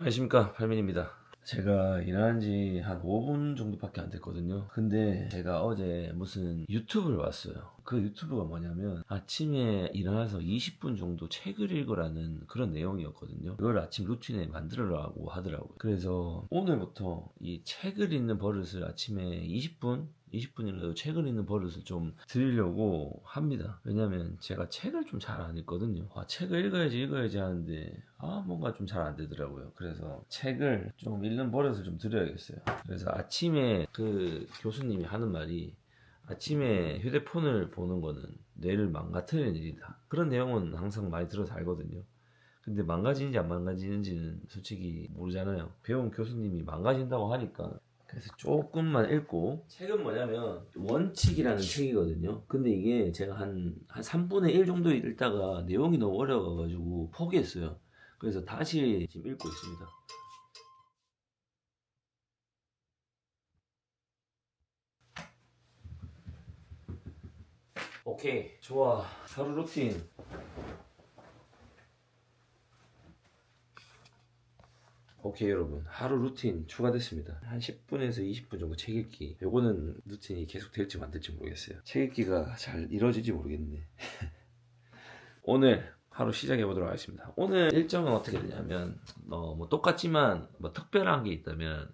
안녕하십니까, 팔민입니다. 제가 일한 지 한 5분 정도밖에 안 됐거든요. 근데 제가 어제 무슨 유튜브를 봤어요. 그 유튜브가 뭐냐면 아침에 일어나서 20분 정도 책을 읽으라는 그런 내용이었거든요. 그걸 아침 루틴에 만들어라고 하더라고요. 그래서 오늘부터 이 책을 읽는 버릇을 아침에 20분이라도 책을 읽는 버릇을 좀 들이려고 합니다. 왜냐면 제가 책을 좀 잘 안 읽거든요. 책을 읽어야지 하는데 뭔가 좀 잘 안 되더라고요. 그래서 책을 좀 읽는 버릇을 좀 들여야겠어요. 그래서 아침에 그 교수님이 하는 말이 아침에 휴대폰을 보는 거는 뇌를 망가뜨리는 일이다. 그런 내용은 항상 많이 들어서 알거든요. 근데 망가지는지 안 망가지는지는 솔직히 모르잖아요. 배운 교수님이 망가진다고 하니까. 그래서 조금만 읽고, 책은 뭐냐면 원칙이라는 책이거든요. 근데 이게 제가 한 3분의 1 정도 읽다가 내용이 너무 어려워가지고 포기했어요. 그래서 다시 지금 읽고 있습니다. 오케이, 좋아. 하루 루틴. 오케이 여러분, 하루 루틴 추가됐습니다. 한 10분에서 20분 정도 책 읽기. 요거는 루틴이 계속 될지 안 될지 모르겠어요. 책 읽기가 잘 이루어질지 모르겠네. 오늘 하루 시작해 보도록 하겠습니다. 오늘 일정은 어떻게 되냐면 뭐 똑같지만 뭐 특별한 게 있다면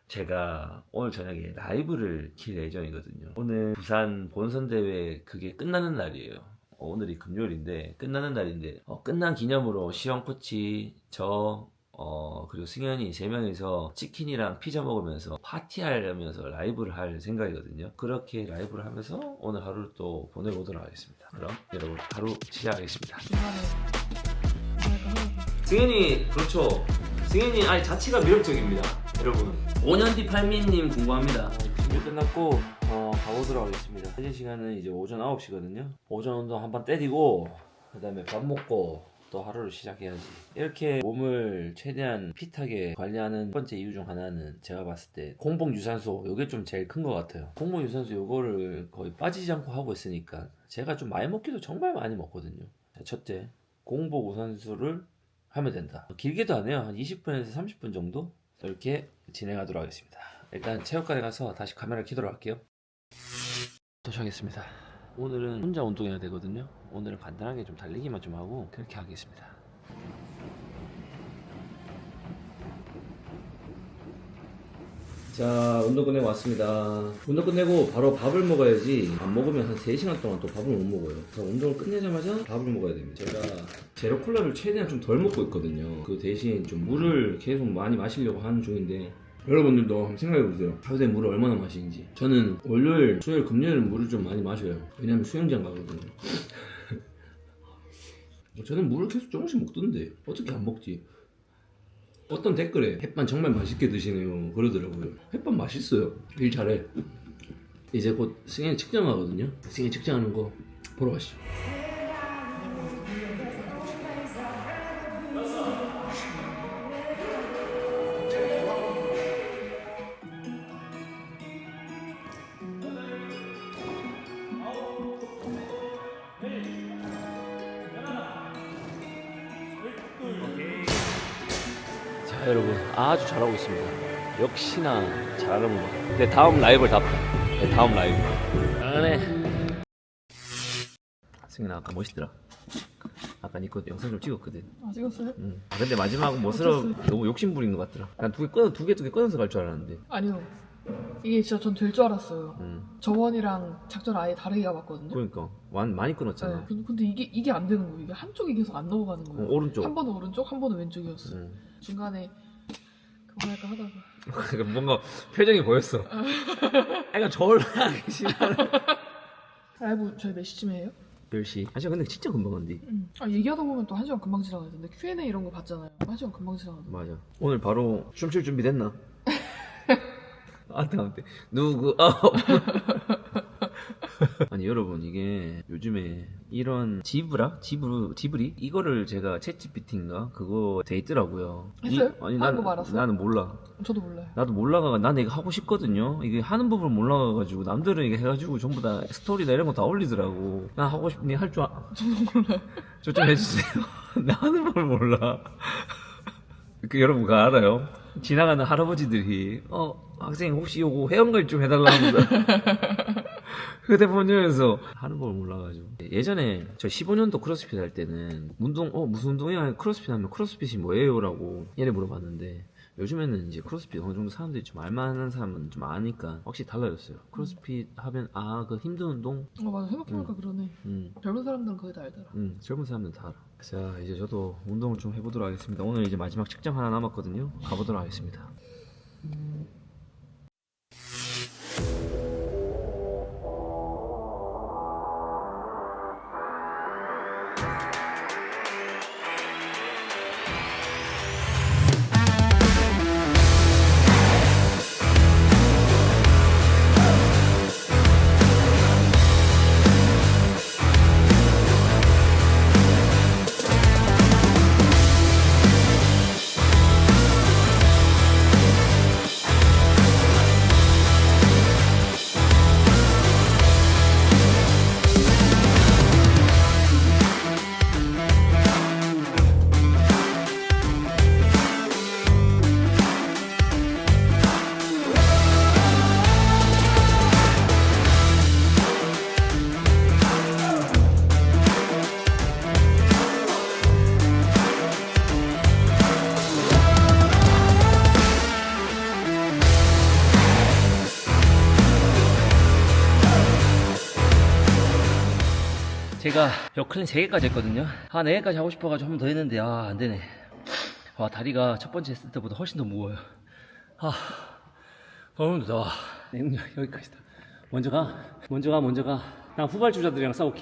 제가 오늘 저녁에 라이브를 킬 예정이거든요. 오늘 부산 본선대회 그게 끝나는 날이에요. 오늘이 금요일인데 끝나는 날인데 끝난 기념으로 시영 코치 그리고 승현이 3명이서 치킨이랑 피자 먹으면서 파티하려면서 라이브를 할 생각이거든요. 그렇게 라이브를 하면서 오늘 하루를 또 보내보도록 하겠습니다. 그럼 여러분 하루 시작하겠습니다. 승현이 그렇죠. 승현이 아니 자체가 매력적입니다. 여러분 5년 뒤 팔미님 궁금합니다. 준비 끝났고 가보도록 하겠습니다. 현재 시간은 이제 오전 9시거든요. 오전 운동 한번 때리고 그 다음에 밥 먹고 또 하루를 시작해야지. 이렇게 몸을 최대한 핏하게 관리하는 첫 번째 이유 중 하나는 제가 봤을 때 공복 유산소, 요게 좀 제일 큰 것 같아요. 공복 유산소 요거를 거의 빠지지 않고 하고 있으니까 제가 좀 많이 먹기도 정말 많이 먹거든요. 첫째, 공복 유산소를 하면 된다. 길게도 안 해요. 한 20분에서 30분 정도 이렇게 진행하도록 하겠습니다. 일단 체육관에 가서 다시 카메라를 켜도록 할게요. 도착했습니다. 오늘은 혼자 운동해야 되거든요. 오늘은 간단하게 좀 달리기만 좀 하고 그렇게 하겠습니다. 자, 운동 끝내고 왔습니다. 운동 끝내고 바로 밥을 먹어야지 안 먹으면 한 3시간 동안 또 밥을 못 먹어요. 그래서 운동을 끝내자마자 밥을 먹어야 됩니다. 제가 제로 콜라를 최대한 좀 덜 먹고 있거든요. 그 대신 좀 물을 계속 많이 마시려고 하는 중인데 여러분들도 한번 생각해보세요. 하루에 물을 얼마나 마시는지. 저는 월요일, 수요일, 금요일 물을 좀 많이 마셔요. 왜냐면 수영장 가거든요. 저는 물을 계속 조금씩 먹던데 어떻게 안 먹지? 어떤 댓글에 햇반 정말 맛있게 드시네요 그러더라고요. 햇반 맛있어요. 일 잘해. 이제 곧 승현이 측정하거든요. 승현이 측정하는 거 보러 가시죠. 자 여러분 아주 잘하고 있습니다. 역시나 잘하는 것 같아요. 네, 다음 라이브를 답. 네, 다음 라이브. 네. 승현아 아까 멋있더라. 아까 니거 영상 좀 찍었거든. 아 찍었어요? 응. 근데 마지막은 멋스러 너무 욕심부린 것 같더라. 난 두 개 꺼내서 갈 줄 알았는데. 아니요. 이게 진짜 전 될 줄 알았어요. 저번이랑 작전 아예 다르게 가봤거든요. 그러니까 많이 끊었잖아. 네, 근데 이게 안 되는 거예요. 이게 한쪽이 계속 안 넘어가는 거예요. 오른쪽. 한 번은 오른쪽, 한 번은 왼쪽이었어. 중간에 그거 할까 하다가 뭔가 표정이 보였어. 애가 졸라 싫어. 라이브 저희 몇 시쯤에 해요? 10시. 사실 근데 진짜 금방 간디. 얘기하다 보면 또 1시간 금방 지나가던데 Q&A 이런 거 봤잖아요. 1시간 금방 지나가던데. 맞아. 오늘 바로 춤출 준비 됐나? 안돼. 누구? 아니 여러분 이게 요즘에 이런 지브리 이거를 제가 챗GPT인가 그거 돼 있더라고요. 했어요? 아니 하는 거 말았어요? 나는 몰라. 저도 몰라요. 나도 몰라가 난 이거 하고 싶거든요. 이게 하는 법을 몰라가지고 남들은 이게 해가지고 전부 다 스토리나 이런 거 다 올리더라고. 난 하고 싶니 할 줄 저도 몰라요. 저 좀 해주세요. 나 하는 법 몰라. 그 여러분가 알아요? 지나가는 할아버지들이 학생 혹시 요거 회원가입 좀 해달라 합니다. 휴대폰 열면서 하는 걸 몰라가지고. 예전에 저 15년도 크로스핏 할 때는 무슨 운동이야? 크로스핏 하면 크로스핏이 뭐예요? 라고 얘네 물어봤는데 요즘에는 이제 크로스핏 어느 정도 사람들이 좀 알만한 사람은 좀 아니까 확실히 달라졌어요. 크로스핏 하면 그 힘든 운동? 맞아, 생각해보니까 그러네. 젊은 사람들은 거의 다 알더라. 젊은 사람들은 다 알아. 자, 이제 저도 운동을 좀 해보도록 하겠습니다. 오늘 이제 마지막 측정 하나 남았거든요. 가보도록 하겠습니다. 제가 역클린 3개까지 했거든요. 4개까지 하고 싶어가지고 한 번 더 했는데 안되네. 다리가 첫 번째 했을 때보다 훨씬 더 무거워요. 너무 무서워. 능력 여기까지다. 먼저 가. 나 후발주자들이랑 싸울게.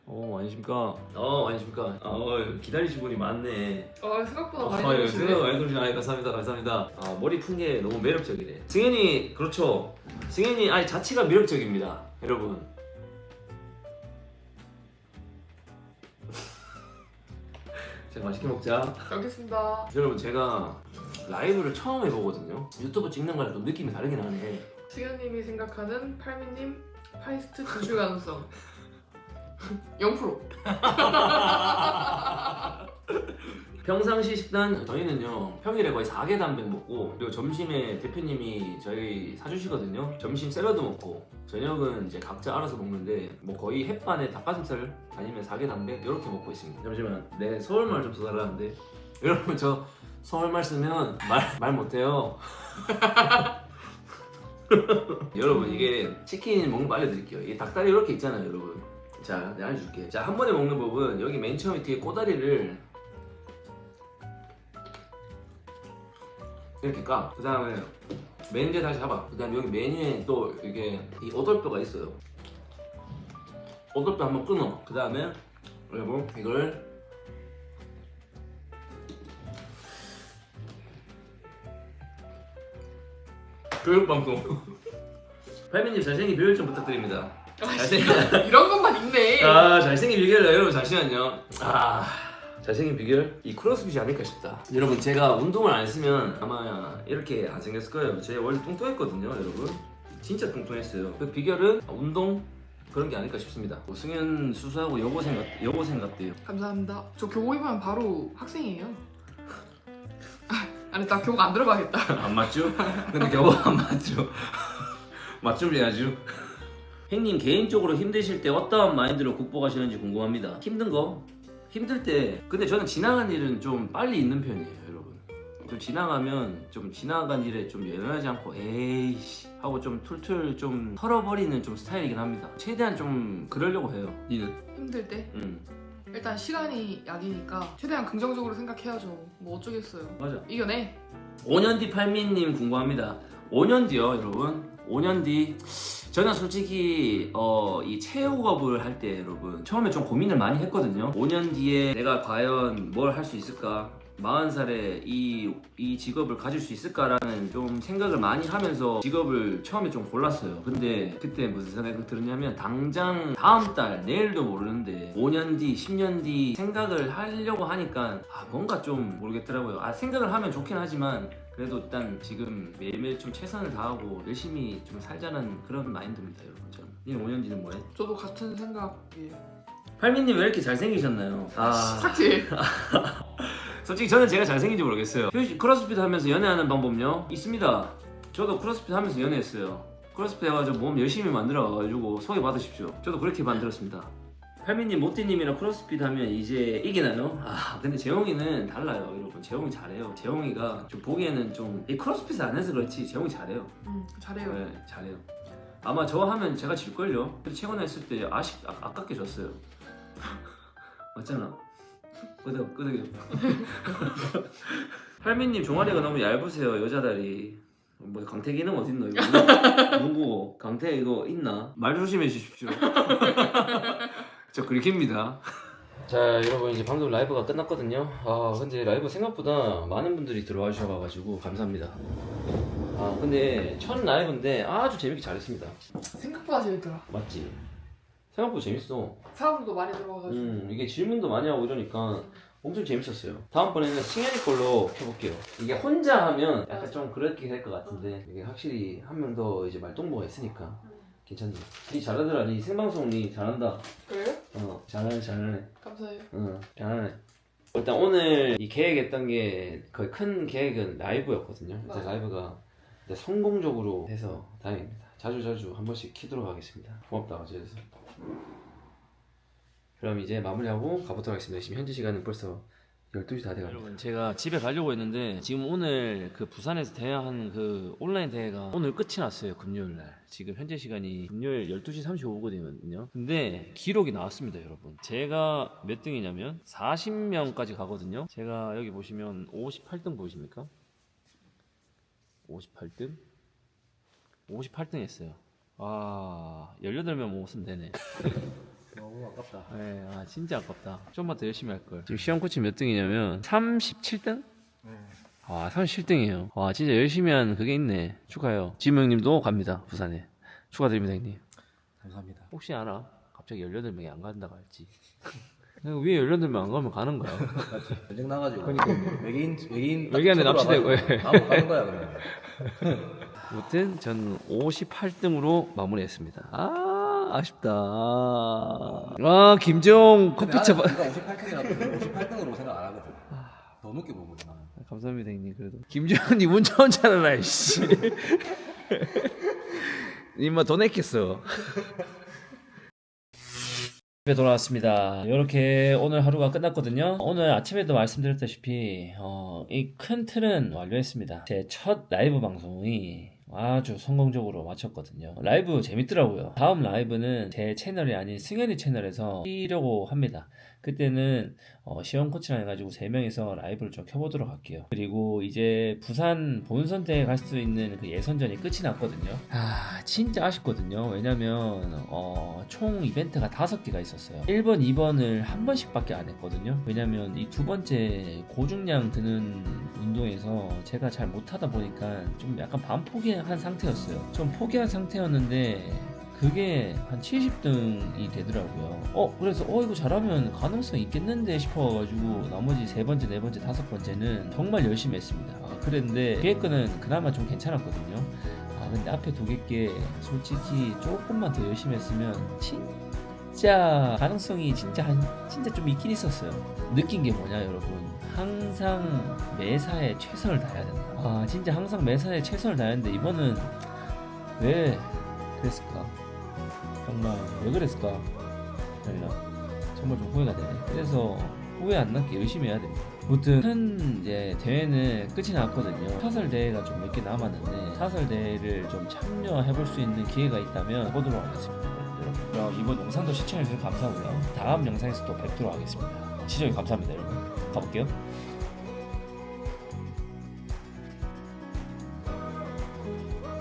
안녕하십니까. 안녕하십니까. 기다리신 분이 많네. 생각보다 많이 생각 들으시네. 많이 들으시네. 감사합니다. 머리 푼 게 너무 매력적이네. 승현이, 그렇죠. 승현이 자체가 매력적입니다. 여러분. 제가 맛있게 먹자. 알겠습니다. 여러분, 제가 라이브를 처음 해보거든요. 유튜브 찍는 거랑 좀 느낌이 다르긴 하네. 승현님이 생각하는 팔미님 파이스트 진출 가능성 0%. 평상시 식단 저희는요 평일에 거의 4개 단백 먹고, 그리고 점심에 대표님이 저희 사주시거든요. 점심 샐러드 먹고 저녁은 이제 각자 알아서 먹는데 뭐 거의 햇반에 닭가슴살 아니면 4개 단백 이렇게 먹고 있습니다. 잠시만, 내 서울말 좀 써달라는데. 여러분, 저 서울말 쓰면 말 못해요. 여러분, 이게 치킨 먹는 거 알려드릴게요. 이 닭다리 이렇게 있잖아요, 여러분. 자, 내가 알려줄게. 자, 한 번에 먹는 법은 여기 맨 처음에 뒤에 꼬다리를 이렇게 까. 그 다음에 맨 뒤에 다시 잡아. 그 다음에 여기 메뉴에 또 이게 이 오돌뼈가 있어요. 오돌뼈 한번 끊어. 그 다음에 여러분 이걸 교육방송. 팔민님 잘생긴 비결 좀 부탁드립니다. 이런 것만 있네. 잘생긴 비결 여러분 잠시만요. 잘생긴 비결? 이 크로스핏이 아닐까 싶다. 여러분, 제가 운동을 안 했으면 아마 이렇게 안 생겼을 거예요. 제가 원래 뚱뚱했거든요, 여러분. 진짜 뚱뚱했어요. 그 비결은 운동 그런 게 아닐까 싶습니다. 승현 수수하고 여고생 같대요. 감사합니다. 저 교복 입으면 바로 학생이에요. 아니, 나 교복 안 들어가겠다. 안 맞죠? 근데 겨우 안 맞죠? 맞춤해야죠. 형님, 개인적으로 힘드실 때 어떠한 마인드로 극복하시는지 궁금합니다. 힘들 때, 근데 저는 지나간 일은 좀 빨리 잊는 편이에요, 여러분. 좀 지나가면 좀 지나간 일에 좀 연연하지 않고 에이씨 하고 좀 툴툴 좀 털어버리는 좀 스타일이긴 합니다. 최대한 좀 그러려고 해요. 니는? 힘들 때? 일단 시간이 약이니까 최대한 긍정적으로 생각해야죠. 뭐 어쩌겠어요. 맞아. 이겨내. 5년 뒤 팔미님 궁금합니다. 5년 뒤요, 여러분. 5년 뒤 저는 솔직히 이 체육업을 할 때 여러분 처음에 좀 고민을 많이 했거든요. 5년 뒤에 내가 과연 뭘 할 수 있을까? 40살에 이 직업을 가질 수 있을까라는 좀 생각을 많이 하면서 직업을 처음에 좀 골랐어요. 근데 그때 무슨 생각이 들었냐면 당장 다음 달 내일도 모르는데 5년 뒤 10년 뒤 생각을 하려고 하니까 뭔가 좀 모르겠더라고요. 생각을 하면 좋긴 하지만 그래도 일단 지금 매일매일 좀 최선을 다하고 열심히 좀 살자는 그런 마인드입니다, 여러분. 저는. 니는 5년 뒤는 뭐해? 저도 같은 생각이에요. 할미님 왜 이렇게 잘생기셨나요? 삭제. 솔직히 저는 제가 잘생긴지 모르겠어요. 크로스핏 하면서 연애하는 방법요? 있습니다. 저도 크로스핏 하면서 연애했어요. 크로스핏 해가지고 몸 열심히 만들어가지고 소개받으십시오. 저도 그렇게 만들었습니다. 할미님, 모띠님이랑 크로스핏 하면 이제 이기나요? 근데 재홍이는 달라요, 여러분. 재홍이 잘해요. 재홍이가 좀 보기에는 좀 이 크로스핏을 안 해서 그렇지 재홍이 잘해요. 잘해요. 네, 잘해요. 아마 저 하면 제가 질걸요. 근데 최근에 했을 때 아깝게 졌어요. 맞잖아. 끄덕여. 할미님 종아리가 너무 얇으세요. 여자다리. 뭐 강태 기능 어딨노 이거? 누구? 강태 이거 있나? 말 조심해 주십시오. 저 긁힙니다. 자 여러분 이제 방금 라이브가 끝났거든요. 근데 라이브 생각보다 많은 분들이 들어와 주셔가지고 감사합니다. 근데 첫 라이브인데 아주 재밌게 잘했습니다. 생각보다 재밌더라. 맞지? 생각보다 재밌어. 사람들도 많이 들어와가지고. 이게 질문도 많이 하고 이러니까 엄청 재밌었어요. 다음번에는 승현이 걸로 해볼게요. 이게 혼자 하면 약간 좀 그렇게 될 것 같은데 이게 확실히 한 명 더 이제 말동무가 있으니까 괜찮네. 니 잘하더라. 니 생방송 니 잘한다. 그래요? 잘하네. 감사해요. 잘하네. 일단 오늘 이 계획했던 게 거의 큰 계획은 라이브였거든요. 이제 라이브가 이제 성공적으로 해서 다행입니다. 자주 한 번씩 키도록 하겠습니다. 고맙다 어제서. 그럼 이제 마무리하고 가보도록 하겠습니다. 지금 현재 시간은 벌써 12시 다 돼갑니다. 여러분 제가 집에 가려고 했는데 지금 오늘 그 부산에서 대회한 그 온라인 대회가 오늘 끝이 났어요. 금요일날. 지금 현재 시간이 금요일 12시 35분이거든요. 근데 기록이 나왔습니다 여러분. 제가 몇 등이냐면 40명까지 가거든요. 제가 여기 보시면 58등 보이십니까? 58등? 58등 했어요. 18명 모으면 되네. 너무 아깝다. 네, 진짜 아깝다. 좀만 더 열심히 할걸. 지금 시험 코치 몇 등이냐면 37등? 37등이에요. 진짜 열심히 한 그게 있네. 축하해요. 지무 형님도 갑니다. 부산에. 축하드립니다 형님. 감사합니다. 혹시 알아? 갑자기 18명이 안 간다고 할지. 그냥 위에 18명 안 가면 가는 거야. 전쟁 나가지고. 그러니까 외계인한테 납치되고. 바로 가는 거야 그러면. 아무튼 전 58등으로 마무리했습니다. 아쉽다. 김정 커피차 봐. 58등으로 생각 안 하거든. 더 높게 보거든 나는. 감사합니다 형님. 그래도 김정은님 운전 잘하라 이씨. 님마 돈 냈겠어. 집에 돌아왔습니다. 이렇게 오늘 하루가 끝났거든요. 오늘 아침에도 말씀드렸다시피 이 큰 틀은 완료했습니다. 제 첫 라이브 방송이 아주 성공적으로 마쳤거든요. 라이브 재밌더라고요. 다음 라이브는 제 채널이 아닌 승현이 채널에서 하려고 합니다. 그때는 시험 코치랑 해가지고 3명이서 라이브를 좀 켜보도록 할게요. 그리고 이제 부산 본선대에 갈 수 있는 그 예선전이 끝이 났거든요. 진짜 아쉽거든요. 왜냐면 총 이벤트가 5개가 있었어요. 1번, 2번을 한 번씩밖에 안 했거든요. 왜냐면 이 두 번째 고중량 드는 운동에서 제가 잘 못하다 보니까 좀 약간 반포기한 상태였어요. 좀 포기한 상태였는데 그게 한 70등이 되더라고요. 그래서 이거 잘하면 가능성이 있겠는데 싶어가지고 나머지 3번째, 4번째, 5번째는 정말 열심히 했습니다. 그랬는데 뒤에 거는 그나마 좀 괜찮았거든요. 근데 앞에 2개 솔직히 조금만 더 열심히 했으면 진짜 가능성이 진짜 좀 있긴 있었어요. 느낀 게 뭐냐 여러분, 항상 매사에 최선을 다해야 된다. 진짜 항상 매사에 최선을 다했는데 이번은 왜 그랬을까? 정말 왜 그랬을까? 정말 좀 후회가 되네. 그래서 후회 안 나게 열심히 해야 됩니다. 아무튼 큰 이제 대회는 끝이 났거든요. 사설 대회가 좀 몇 개 남았는데 사설 대회를 좀 참여해볼 수 있는 기회가 있다면 해보도록 하겠습니다. 여러분, 그럼 이번 영상도 시청해주셔서 감사하고요. 다음 영상에서 또 뵙도록 하겠습니다. 시청해 감사합니다 여러분. 가볼게요.